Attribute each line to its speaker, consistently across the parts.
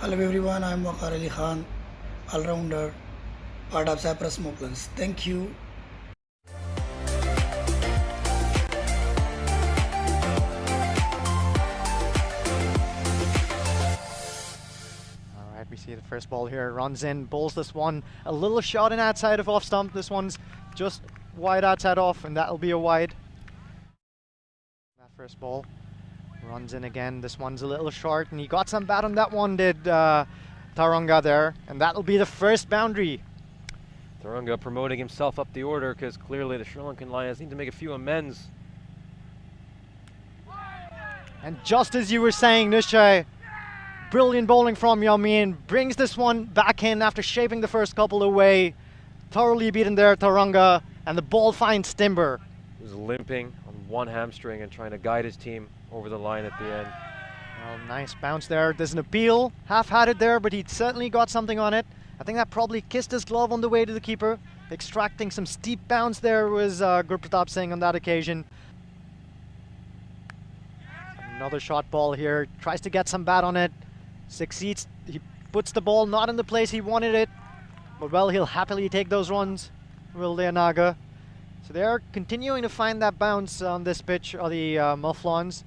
Speaker 1: Hello everyone, I am Waqar Ali Khan, all-rounder, part of Cyprus Moplans. Thank you.
Speaker 2: All right, we see the first ball here. Runs in, bowls this one. A little shot in outside of off stump. This one's just wide outside off, and that'll be a wide. That first ball runs in again. This one's a little short, and he got some bat on that one, did Tauranga there, and that'll be the first boundary.
Speaker 3: Tauranga promoting himself up the order because clearly the Sri Lankan Lions need to make a few amends.
Speaker 2: And just as you were saying, Nishai, brilliant bowling from Yamin, brings this one back in after shaving the first couple away. Thoroughly beaten there, Tauranga, and the ball finds timber.
Speaker 3: He was limping on one hamstring and trying to guide his team over the line at the end.
Speaker 2: Well, nice bounce there. There's an appeal, half-had it there, but he certainly got something on it. I think that probably kissed his glove on the way to the keeper. Extracting some steep bounce there was Gurpratap Singh on that occasion. Another shot ball here, tries to get some bat on it. Succeeds, he puts the ball not in the place he wanted it. But well, he'll happily take those runs, will Leonaga. So they're continuing to find that bounce on this pitch, or the Mouflons.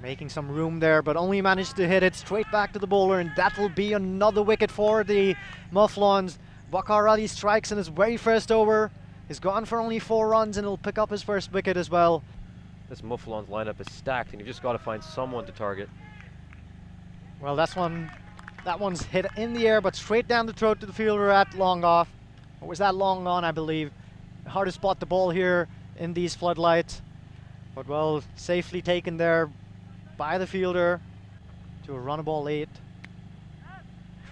Speaker 2: Making some room there, but only managed to hit it straight back to the bowler, and that will be another wicket for the Mouflons. Waqar Ali strikes in his very first over. He's gone for only 4 runs, and he'll pick up his first wicket as well.
Speaker 3: This Mouflons lineup is stacked, and you've just got to find someone to target.
Speaker 2: Well, that one's hit in the air, but straight down the throat to the fielder at long off. Or was that long on, I believe? Hard to spot the ball here in these floodlights. But well, safely taken there by the fielder to a runnable 8.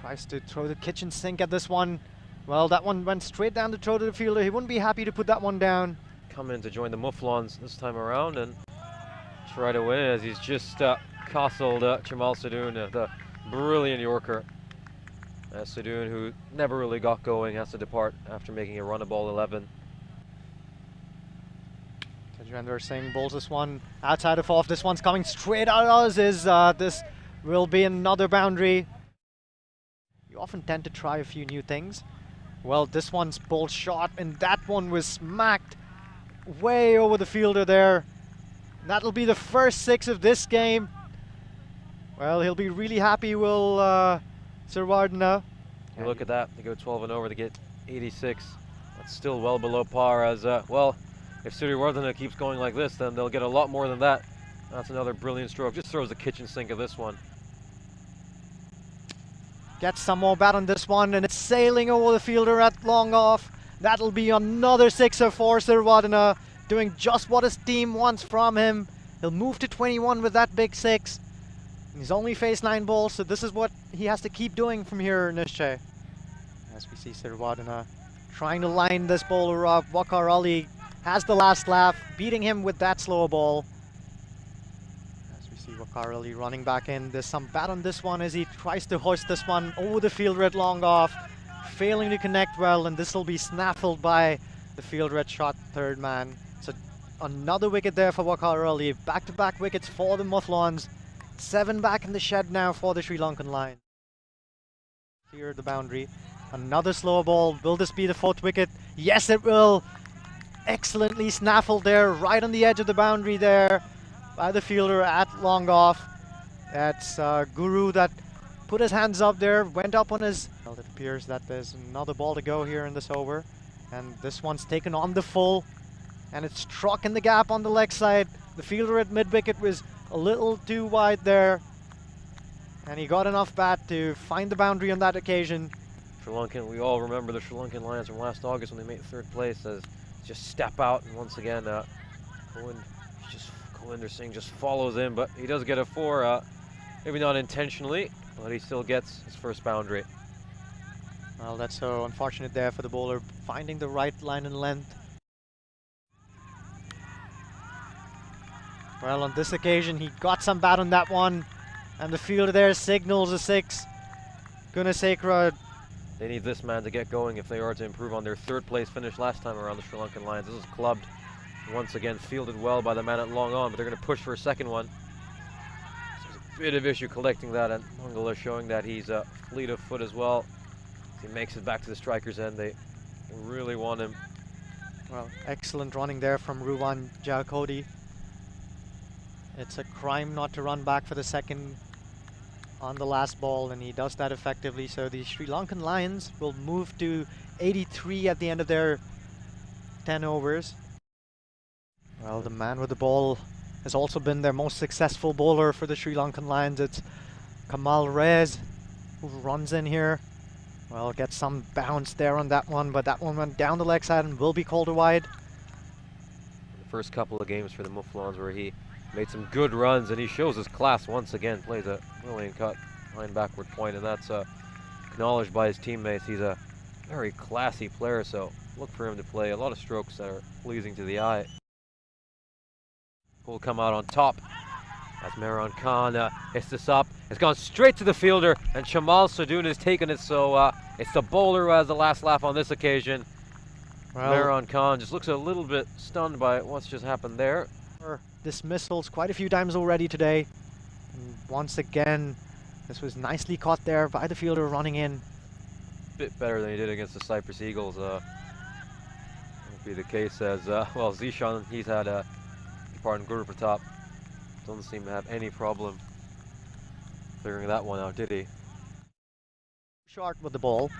Speaker 2: Tries to throw the kitchen sink at this one. Well, that one went straight down the throat of the fielder. He wouldn't be happy to put that one down.
Speaker 3: Come in to join the Mouflons this time around and try to win as he's just castled Jamal Sadoun, the brilliant Yorker. Sadoun, who never really got going, has to depart after making a run of ball 11.
Speaker 2: Tajendra Singh bowls this one outside of off. This one's coming straight out of us. This will be another boundary. You often tend to try a few new things. Well, this one's bowled short, and that one was smacked way over the fielder there. That'll be the first 6 of this game. Well, he'll be really happy, will Sirwardena.
Speaker 3: Look at that, they go 12 and over to get 86. That's still well below par as, well, if Sirwardena keeps going like this, then they'll get a lot more than that. That's another brilliant stroke, just throws the kitchen sink of this one.
Speaker 2: Gets some more bat on this one, and it's sailing over the fielder at long off. That'll be another 6er for Sirwardena, doing just what his team wants from him. He'll move to 21 with that big 6. He's only faced 9 balls, so this is what he has to keep doing from here, Nishche. As we see Sirwardena trying to line this bowler up. Waqar Ali has the last laugh, beating him with that slower ball. As we see Waqar Ali running back in. There's some bat on this one as he tries to hoist this one over the fielder at long off. Failing to connect well, and this will be snaffled by the fielder at shot third man. So another wicket there for Waqar Ali. Back-to-back wickets for the Mouflons. 7 back in the shed now for the Sri Lankan Lions. Clear the boundary. Another slow ball. Will this be the 4th wicket? Yes, it will. Excellently snaffled there, right on the edge of the boundary there by the fielder at long off. That's Guru that put his hands up there, went up on his... Well, it appears that there's another ball to go here in this over. And this one's taken on the full. And it's struck in the gap on the leg side. The fielder at mid-wicket was a little too wide there. And he got enough bat to find the boundary on that occasion.
Speaker 3: Sri Lankan, we all remember the Sri Lankan Lions from last August when they made 3rd place as just step out, and once again, Kulwinder Singh just follows in, but he does get a 4, maybe not intentionally, but he still gets his first boundary.
Speaker 2: Well, that's so unfortunate there for the bowler, finding the right line and length. Well, on this occasion, he got some bat on that one, and the fielder there signals a 6. Gunasekara.
Speaker 3: They need this man to get going if they are to improve on their 3rd place finish last time around the Sri Lankan Lions. This is clubbed, once again fielded well by the man at long on, but they're going to push for a second one. So bit of issue collecting that, and Mangala showing that he's fleet of foot as well. He makes it back to the striker's end. They really want him.
Speaker 2: Well, excellent running there from Ruwan Jakodi. It's a crime not to run back for the second on the last ball, and he does that effectively. So the Sri Lankan Lions will move to 83 at the end of their 10 overs. Well, the man with the ball has also been their most successful bowler for the Sri Lankan Lions. It's Kamal Rez, who runs in here. Well, gets some bounce there on that one, but that one went down the leg side and will be called a wide.
Speaker 3: The first couple of games for the Mouflons where he made some good runs, and he shows his class once again. Plays a brilliant cut behind backward point, and that's acknowledged by his teammates. He's a very classy player, so look for him to play a lot of strokes that are pleasing to the eye. Will come out on top as Mehran Khan hits this up. It's gone straight to the fielder, and Chamal Sadoun has taken it, so it's the bowler who has the last laugh on this occasion. Well, Mehran Khan just looks a little bit stunned by what's just happened there.
Speaker 2: Dismissals quite a few times already today. And once again, this was nicely caught there by the fielder running in.
Speaker 3: Bit better than he did against the Cyprus Eagles. Won't be the case as, well, Zishan, he's had pardon, Guru Pratap doesn't seem to have any problem figuring that one out, did he?
Speaker 2: Short with the ball.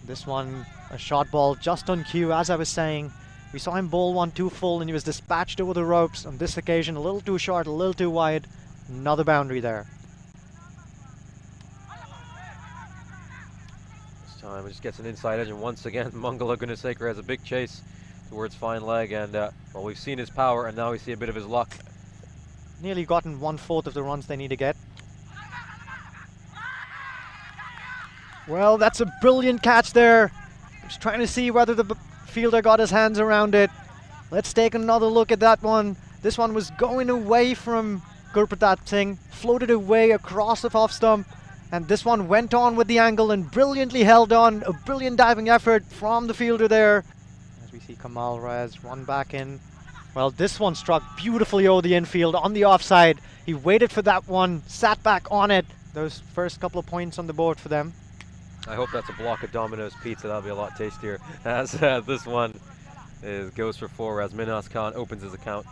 Speaker 2: This one, a short ball just on cue, as I was saying. We saw him bowl one too full and he was dispatched over the ropes. On this occasion, a little too short, a little too wide. Another boundary there.
Speaker 3: This time it just gets an inside edge, and once again, Mangala Gunasekar has a big chase towards fine leg, and well, we've seen his power and now we see a bit of his luck.
Speaker 2: Nearly gotten 1/4 of the runs they need to get. Well, that's a brilliant catch there. Just trying to see whether the fielder got his hands around it. Let's take another look at that one. This one was going away from Gurpratap Singh, floated away across the off stump, and this one went on with the angle and brilliantly held on. A brilliant diving effort from the fielder there. As we see Kamal Rez run back in. Well, this one struck beautifully over the infield on the offside. He waited for that one, sat back on it. Those first couple of points on the board for them.
Speaker 3: I hope that's a block of Domino's pizza. That'll be a lot tastier. As this one goes for 4 as Minhas Khan opens his account.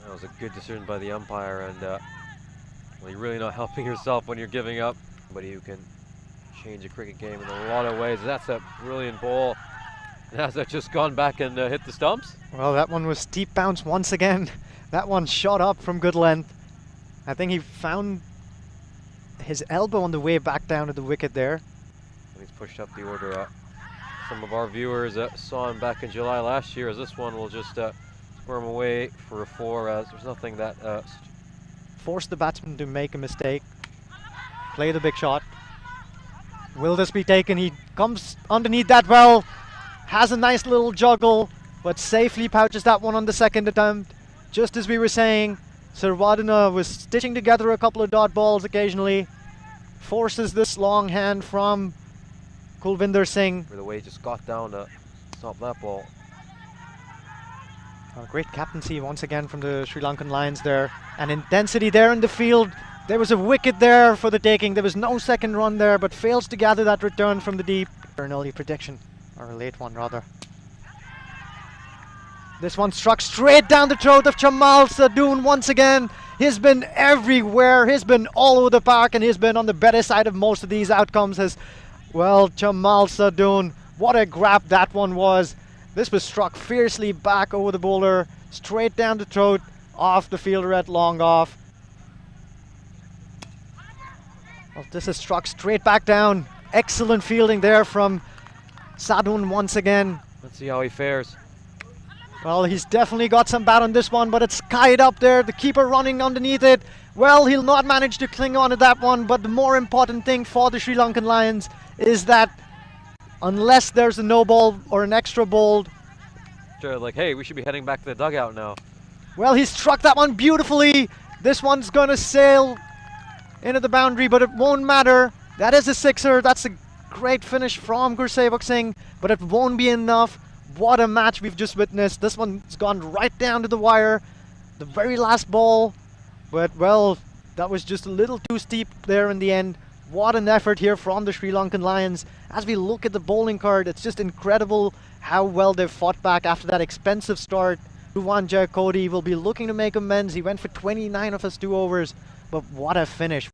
Speaker 3: That was a good decision by the umpire, and well, you're really not helping yourself when you're giving up, but you can change a cricket game in a lot of ways. That's a brilliant ball. Has that just gone back and hit the stumps?
Speaker 2: Well, that one was steep bounce once again. That one shot up from good length. I think he found his elbow on the way back down to the wicket there.
Speaker 3: And he's pushed up the order. Some of our viewers saw him back in July last year, as this one will just squirm away for a 4, as there's nothing that
Speaker 2: force the batsman to make a mistake. Play the big shot. Will this be taken? He comes underneath that well. Has a nice little juggle, but safely pouches that one on the second attempt. Just as we were saying, Sarwadana was stitching together a couple of dot balls occasionally. Forces this long hand from Kulvinder Singh.
Speaker 3: For the way he just got down to stop that ball.
Speaker 2: A great captaincy once again from the Sri Lankan Lions there. And intensity there in the field. There was a wicket there for the taking. There was no second run there, but fails to gather that return from the deep. An early prediction, or a late one rather. This one struck straight down the throat of Chamal Sadoun once again. He's been everywhere. He's been all over the park, and he's been on the better side of most of these outcomes. As well, Chamal Sadoun, what a grab that one was. This was struck fiercely back over the bowler, straight down the throat, off the fielder at long off. Well, this is struck straight back down. Excellent fielding there from Sadoun once again.
Speaker 3: Let's see how he fares.
Speaker 2: Well, he's definitely got some bat on this one, but it's skied up there. The keeper running underneath it. Well, he'll not manage to cling on to that one, but the more important thing for the Sri Lankan Lions is that unless there's a no ball or an extra ball.
Speaker 3: They're like, hey, we should be heading back to the dugout now.
Speaker 2: Well, he struck that one beautifully. This one's going to sail into the boundary, but it won't matter. That is a sixer. That's a great finish from Gursevak Singh, but it won't be enough. What a match we've just witnessed. This one's gone right down to the wire. the very last ball, but well, that was just a little too steep there in the end. What an effort here from the Sri Lankan Lions. As we look at the bowling card, it's just incredible how well they've fought back after that expensive start. Ruwan Jayakody will be looking to make amends. He went for 29 of his 2 overs, but what a finish.